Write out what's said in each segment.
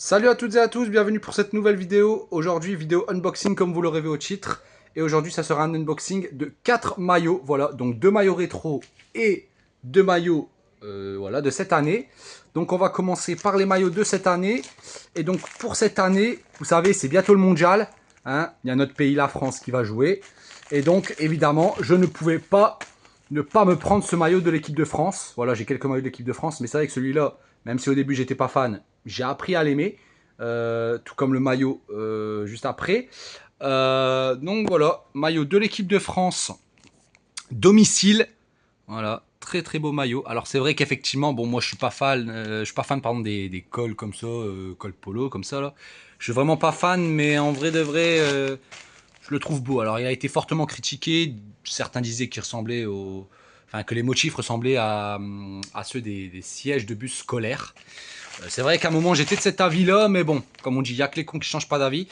Salut à toutes et à tous, bienvenue pour cette nouvelle vidéo. Aujourd'hui, vidéo unboxing comme vous l'aurez vu au titre. Et aujourd'hui, ça sera un unboxing de 4 maillots. Voilà, donc 2 maillots rétro et 2 maillots voilà, de cette année. Donc on va commencer par les maillots de cette année. Et donc pour cette année, vous savez, c'est bientôt le mondial. Hein. Il y a notre pays, la France, qui va jouer. Et donc, évidemment, je ne pouvais pas ne pas me prendre ce maillot de l'équipe de France. Voilà, j'ai quelques maillots de l'équipe de France, mais c'est vrai que celui-là, même si au début j'étais pas fan, j'ai appris à l'aimer. Tout comme le maillot juste après. Donc voilà, maillot de l'équipe de France, domicile. Voilà, très très beau maillot. Alors c'est vrai qu'effectivement, bon moi je suis pas fan pardon des cols comme ça, col polo comme ça là. Je suis vraiment pas fan, mais en vrai de vrai, je le trouve beau. Alors il a été fortement critiqué. Certains disaient qu'il ressemblait au, enfin que les motifs ressemblaient à ceux des sièges de bus scolaires. C'est vrai qu'à un moment j'étais de cet avis-là, mais bon, comme on dit, il n'y a que les cons qui changent pas d'avis.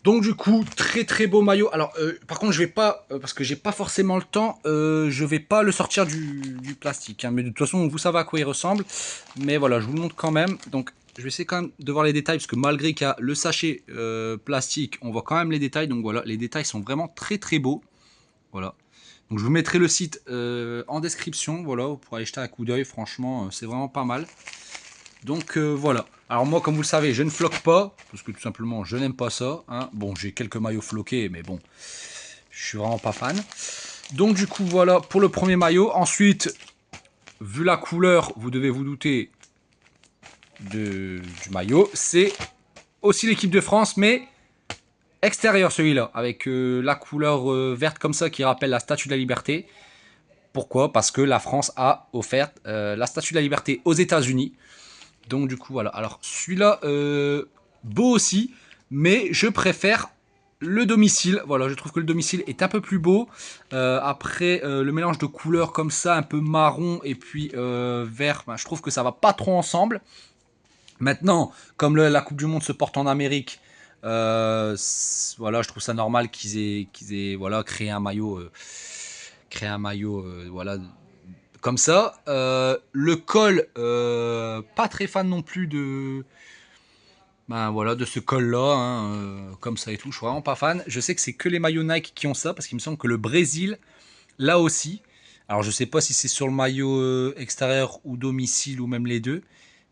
Donc du coup, très très beau maillot. Alors par contre, je vais pas, parce que j'ai pas forcément le temps, je vais pas le sortir du plastique. Hein, mais de toute façon, vous savez à quoi il ressemble. Mais voilà, je vous le montre quand même. Donc je vais essayer quand même de voir les détails, parce que malgré qu'il y a le sachet plastique, on voit quand même les détails. Donc voilà, les détails sont vraiment très très beaux. Voilà. Donc je vous mettrai le site en description. Voilà, vous pourrez aller jeter un coup d'œil. Franchement, c'est vraiment pas mal. Donc voilà. Alors moi, comme vous le savez, je ne floque pas, parce que tout simplement, je n'aime pas ça. Hein. Bon, j'ai quelques maillots floqués, mais bon, je suis vraiment pas fan. Donc du coup, voilà pour le premier maillot. Ensuite, vu la couleur, vous devez vous douter du maillot. C'est aussi l'équipe de France, mais extérieur celui-là, avec la couleur verte comme ça qui rappelle la Statue de la Liberté. Pourquoi? Parce que la France a offert la Statue de la Liberté aux États-Unis. Donc du coup voilà, alors celui-là beau aussi, mais je préfère le domicile. Voilà, je trouve que le domicile est un peu plus beau. Après le mélange de couleurs comme ça, un peu marron et puis vert, ben, je trouve que ça va pas trop ensemble. Maintenant, comme la Coupe du Monde se porte en Amérique, voilà, je trouve ça normal qu'ils aient voilà, créé un maillot voilà, comme ça. Le col, pas très fan non plus ben, voilà, de ce col-là, hein, comme ça et tout. Je suis vraiment pas fan. Je sais que c'est que les maillots Nike qui ont ça, parce qu'il me semble que le Brésil, là aussi. Alors je sais pas si c'est sur le maillot extérieur ou domicile ou même les deux,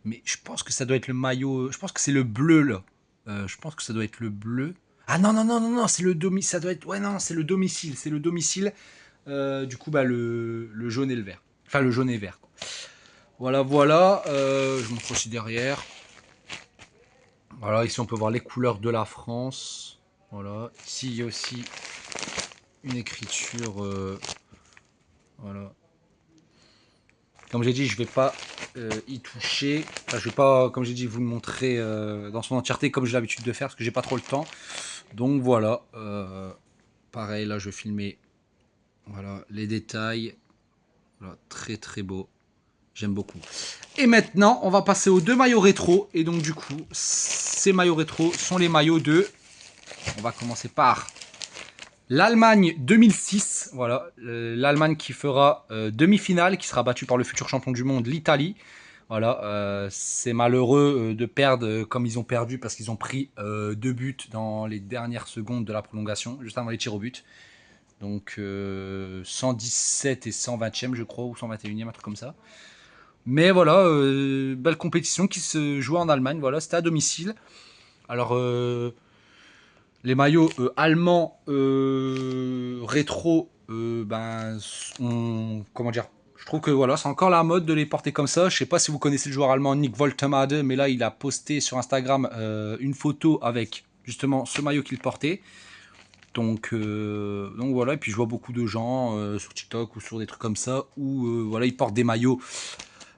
mais je pense que ça doit être le maillot. Je pense que c'est le bleu là. Je pense que ça doit être le bleu. Ah non non non non non, c'est le domicile. Ça doit être. Ouais non, c'est le domicile. C'est le domicile. Du coup bah le jaune et le vert. Enfin le jaune et vert. Quoi. Voilà voilà. Je montre aussi derrière. Voilà ici on peut voir les couleurs de la France. Voilà ici il y a aussi une écriture. Voilà. Comme j'ai dit, je vais pas y toucher. Enfin, je vais pas, comme j'ai dit, vous le montrer dans son entièreté comme j'ai l'habitude de faire parce que j'ai pas trop le temps. Donc voilà. Pareil, là, je vais filmer voilà, les détails. Voilà, très très beau. J'aime beaucoup. Et maintenant, on va passer aux deux maillots rétro. Et donc, du coup, ces maillots rétro sont les maillots de. On va commencer par l'Allemagne 2006, voilà, l'Allemagne qui fera demi-finale, qui sera battue par le futur champion du monde, l'Italie. Voilà, c'est malheureux de perdre comme ils ont perdu parce qu'ils ont pris 2 buts dans les dernières secondes de la prolongation, juste avant les tirs au but. Donc 117 et 120e je crois, ou 121e, un truc comme ça. Mais voilà, belle compétition qui se jouait en Allemagne, voilà, c'était à domicile. Alors les maillots allemands rétro, ben, comment dire, je trouve que voilà, c'est encore la mode de les porter comme ça. Je sais pas si vous connaissez le joueur allemand Nick Woltemade, mais là il a posté sur Instagram une photo avec justement ce maillot qu'il portait. Donc voilà, et puis je vois beaucoup de gens sur TikTok ou sur des trucs comme ça où voilà, ils portent des maillots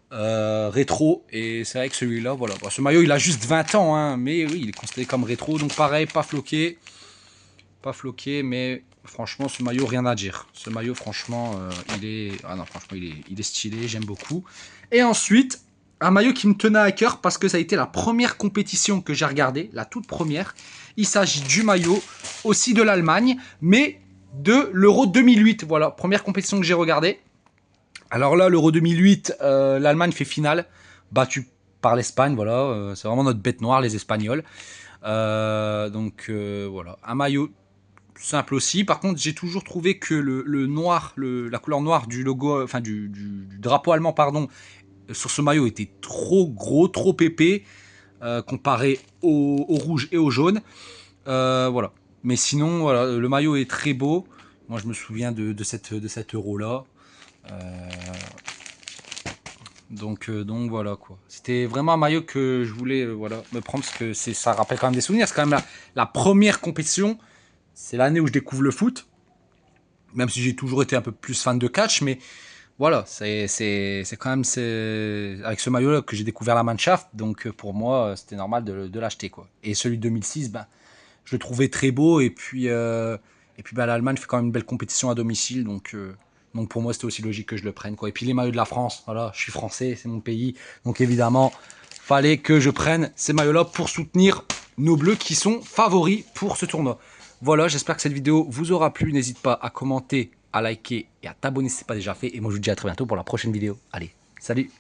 rétro, et c'est vrai que celui-là, voilà, bon, ce maillot il a juste 20 ans, hein, mais oui, il est considéré comme rétro, donc pareil, pas floqué, mais franchement, ce maillot, rien à dire. Ce maillot, franchement, il est, ah non, franchement, il est stylé, j'aime beaucoup. Et ensuite, un maillot qui me tenait à cœur parce que ça a été la première compétition que j'ai regardée, la toute première. Il s'agit du maillot aussi de l'Allemagne, mais de l'Euro 2008. Voilà, première compétition que j'ai regardée. Alors là, l'Euro 2008, l'Allemagne fait finale, battue par l'Espagne, voilà. C'est vraiment notre bête noire, les Espagnols. Voilà, un maillot simple aussi. Par contre, j'ai toujours trouvé que le noir, la couleur noire du logo, enfin du drapeau allemand, pardon, sur ce maillot était trop gros, trop épais, comparé au rouge et au jaune. Voilà. Mais sinon, voilà, le maillot est très beau. Moi, je me souviens de cet euro-là. Donc voilà quoi. C'était vraiment un maillot que je voulais voilà, me prendre parce que ça rappelle quand même des souvenirs. C'est quand même la première compétition. C'est l'année où je découvre le foot. Même si j'ai toujours été un peu plus fan de catch. Mais voilà, c'est quand même avec ce maillot-là que j'ai découvert la Mannschaft. Donc pour moi, c'était normal de l'acheter, quoi. Et celui de 2006, ben, je le trouvais très beau. Et puis ben, l'Allemagne fait quand même une belle compétition à domicile. Donc pour moi, c'était aussi logique que je le prenne, quoi. Et puis les maillots de la France, voilà, je suis français, c'est mon pays. Donc évidemment, fallait que je prenne ces maillots-là pour soutenir nos bleus qui sont favoris pour ce tournoi. Voilà, j'espère que cette vidéo vous aura plu. N'hésite pas à commenter, à liker et à t'abonner si ce n'est pas déjà fait. Et moi, je vous dis à très bientôt pour la prochaine vidéo. Allez, salut!